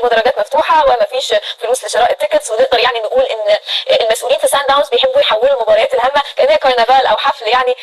المدرجات مفتوحه ومفيش فلوس لشراء التيكتس، ونقدر يعني نقول ان المسؤولين في سان داونز بيحبوا يحولوا المباريات الهامه كانها كرنفال او حفل يعني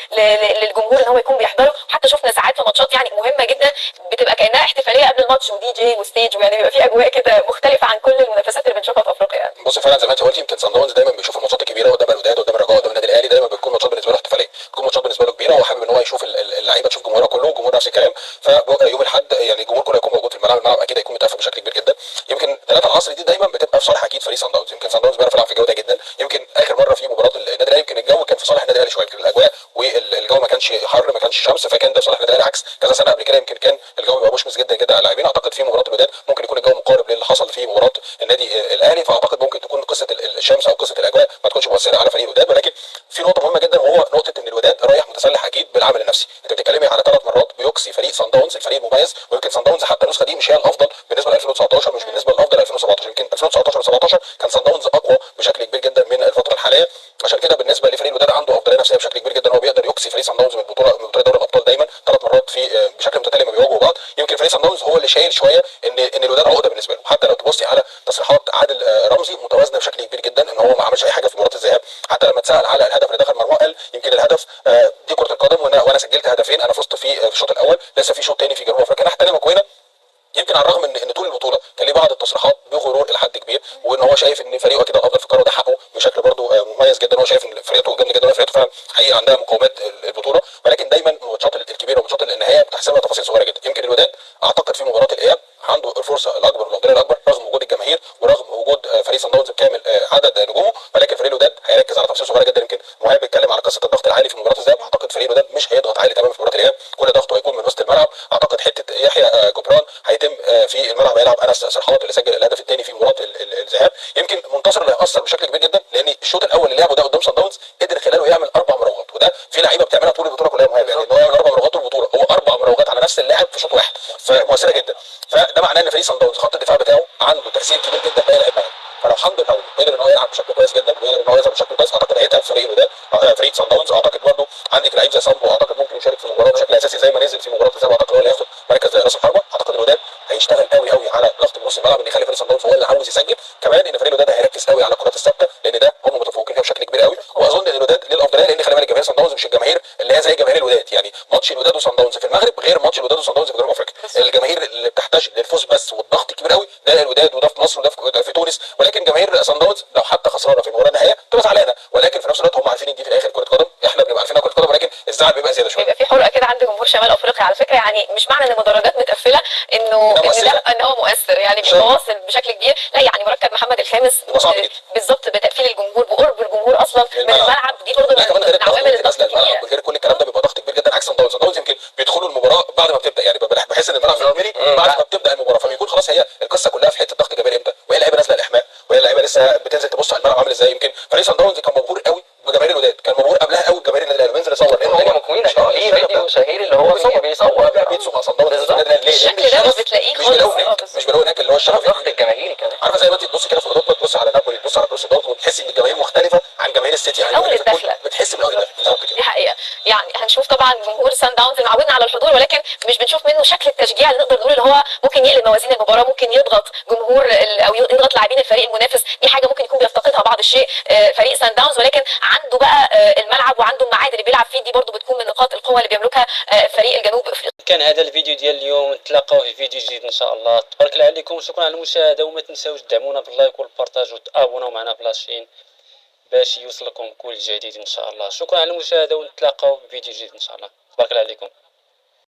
للجمهور ان هو يكون بيحضره. وحتى شفنا ساعات في ماتشات يعني مهمه جدا بتبقى كانها احتفاليه قبل الماتش ودي جي وستيج، ويعني بيبقى في اجواء كده مختلفه عن كل المنافسات اللي بنشوفها في افريقيا يعني. بص فعلا زي ما انت قلت، يمكن سان داونز دايما بيشوف الماتشات الكبيره قدام الوداد قدام الرجاء قدام النادي الاهلي، دايما بتكون ماتشات بالنسبه له احتفاليه، بتكون ماتشات بالنسبه له كبيره، وحابب ان هو يشوف اللعيبه، تشوف جمهورها كله، الجمهور نفس الكلام. فيوم الاحد يعني الجمهور كله يكون موجود في الملعب، الملعب اكيد هيكون متقفل بشكل كبير جدا. يمكن 3 العصر دي دايما بتبقى في صالح اكيد فريق سان داونز، يمكن سان داونز بيعرف يلعب في الجو ده جدا. يمكن اخر مره في مباراه النادي الاهلي يمكن الجو كان في صالح النادي الاهلي شويه، يمكن الاجواء والجو ما كانش حر ما كانش شمس، فكان ده في صالح النادي الاهلي. عكس كذا سنه قبل كده يمكن كان الجو بيبقى مشمس جدا جدا على اللاعبين. اعتقد في مباراه الوداد ممكن يكون الجو مقارب للي حصل في مباراه النادي الاهلي، فاعتقد ممكن تكون قصه الشمس او قصه الاجواء ما تكونش مؤثره على فريق الوداد. ولكن في نقطه مهمه جدا، وهو نقطه ان الوداد رايح متسلح اكيد بالعامل النفسي. انت بتتكلمي على 3 مرات بيقصي فريق سان داونز، الفريق المميز. ويمكن سان داونز حتى النسخه دي مش هي الافضل بالنسبه ل 2019، مش بالنسبه للافضل 2017. يمكن 2019 و17 كان سان داونز اقوى بشكل كبير جدا من الفتره الحاليه. عشان كده بالنسبه لفريق الوداد عنده افضليه نفسيه بشكل كبير جدا، هو بيقدر يقصي فريق سان داونز من بطوله دوري الابطال دايما 3 مرات في بشكل متتالي ما بيواجهوا بعض. يمكن فريق سان داونز هو اللي شايل شويه ان الوداد عقده بالنسبه له. حتى لو تبصي على تصريحات عادل رمزي متوازنه بشكل كبير جدا، ان هو ما عملش اي حاجه في مباراه الذهاب. حتى لما اتسال على الهدف اللي دخل مرمى قال يمكن الهدف دي كره القدم، وانا سجلت هدفين، انا فزت في الشوط الاول، لسه في شوط ثاني في جنوب افريقيا ناحيه ثانيه مكوينه. يمكن على الرغم ان طول البطوله كان ليه بعض التصريحات بغرور الى حد كبير، وان هو شايف ان فريقه كده الافضل في القاره، وده حقه بشكل برضه مميز جدا. هو شايف ان فرقته جامده جدا، فرقته فعلا حقيقه عندها مقومات البطوله. ولكن دايما الماتشات الكبيره وماتشات النهائيه بتحسبها تفاصيل صغيره جدا. يمكن الوداد اعتقد في مباراه الاياب عنده الفرصه الاكبر والافضليه الاكبر رغم وجود الجماهير ورغم وجود فريق سان داونز بكامل عدد نجومه. ولكن فريق الوداد هيركز على تفاصيل صغيره جدا. يمكن مهاب بيتكلم على قصه الضغط العالي في مباراه الذهاب، اعتقد فريق الوداد مش هيضغط عالي تماما في مباراه الاياب، كل ضغطه هيكون من وسط الملعب. اعتقد حته يحيى جبران هيتم في الملعب، هيلعب انس سرحات اللي سجل الهدف الثاني في مباراه الذهاب. يمكن منتصر اللي هيأثر بشكل كبير جدا، لان الشوط الاول اللي لعبه ده قدام سان داونز قدر خلاله يعمل 4 مراوغات، وده في لعيبه بتعملها طول البطوله كلها مهاب، يعني ان هو يعمل 4 مراوغات طول البطوله، هو 4 مراوغات على نفس اللاعب في شوط واحد، فمؤثره جدا. فده معناه ان فريق سان داونز خط الدفاع بتاعه عنده تاثير كبير جدا باقي اللعيبه. فلو حمد لو قدر ان هو يلعب بشكل كويس جدا وقدر ان هو يظهر بشكل كويس، اعتقد هيتعب فريق الوداد فريق سان داونز. اعتقد برضه عندك لعيب زي سامبو، اعتقد ممكن يشارك في المباراه بشكل اساسي زي ما نزل في مباراه الذهاب، اعتقد هو اللي هياخد مركز راس الحربه. اعتقد الوداد هيشتغل قوي قوي على ضغط نص الملعب، ان يخلي فريق سان داونز هو اللي عاوز يسجل. كمان ان فريق الوداد هيركز قوي على الكرات الثابته، لان ده هم متفوقين فيها بشكل كبير قوي. واظن ان الوداد ليه الافضليه، لان خلي بالك جماهير سان داونز مش الجماهير اللي هي زي جماهير الوداد. يعني ماتش الوداد وسان داونز في المغرب غير ماتش الوداد وسان داونز في جنوب افريقيا. الجماهير اللي بتحتاج للفوز بس والضغط الكبير قوي ده الوداد، وده في مصر وده في تونس. ولكن جماهير سان داونز لو حتى خسرانه في المباراه النهائيه بتبقى زعلانه، ولكن في نفس الوقت هم عارفين ان دي في الاخر كره قدم، احنا بنبقى عارفينها كره قدم، ولكن الزعل بيبقى زياده شويه. بيبقى في حرقه كده عند جمهور شمال افريقيا على فكره، يعني مش معنى ان المدرجات متقفله انه ان هو مؤثر، يعني بيتواصل بشكل كبير. لا يعني مركب محمد الخامس بالظبط بتقفيل الجمهور بقرب الجمهور اصلا من الملعب، دي برضه من عوامل الضغط الكبيره. غير كل الكلام ده بيبقى ضغط كبير جدا. عكس سان داونز، سان داونز يمكن بيدخلوا المباراه بعد ما بتبدا، يعني بحس ان الملعب نورمالي بعد ما بتبدا المباراه، فبيكون خلاص هي القصه كلها في حته ضغط الجماهير امتى، وهي اللعيبه نازله الاحماء، وهي اللعيبه لسه بتنزل تبص على الملعب عامل ازاي. يمكن فريق سان داونز كان مبهور قوي بجماهير الوداد، كان مبهور قبلها قوي بجماهير النادي الاهلي، بينزل يصور لانه هو مكوينه كان ليه فيديو شهير اللي هو بيصور بيتسوق مع سان داونز. الشكل ده مش بتلاقيه خالص، مش بلاقوا هناك اللي هو الشغف الضغط الجماهيري كمان. عارفه زي ما انت تبص كده في اوروبا، تبص على نابولي، تبص على بروسيا دورتموند، تحس ان الجماهير مختلفه عن جماهير السيتي، عن اول الدخله بتحس بالاول الدخله بالظبط كده. دي حقيقه. يعني هنشوف طبعا جمهور سان داونز المعودنا على الحضور، ولكن مش بنشوف منه شكل التشجيع اللي نقدر نقول اللي هو ممكن يقلب موازين المباراه، ممكن يضغط جمهور او يضغط لاعبين الفريق المنافس. دي حاجه ممكن يكون بيفتقدها بعض الشيء فريق سان داونز، ولكن عنده بقى الملعب وعنده الميعاد اللي بيلعب فيه، دي برضو بتكون من نقاط القوه اللي بيملكها فريق الجنوب افريقيا. كان هذا الفيديو ديال اليوم، نتلاقاو في فيديو جديد ان شاء الله. تبارك الله عليكم، شكرا على المشاهده، وما تنساوش تدعمونا باللايك والبارطاج وتابوناو معنا في لاشين باش يوصلكم كل جديد ان شاء الله. شكرا على المشاهده، ونتلاقاو في فيديو جديد ان شاء الله. تبارك الله عليكم.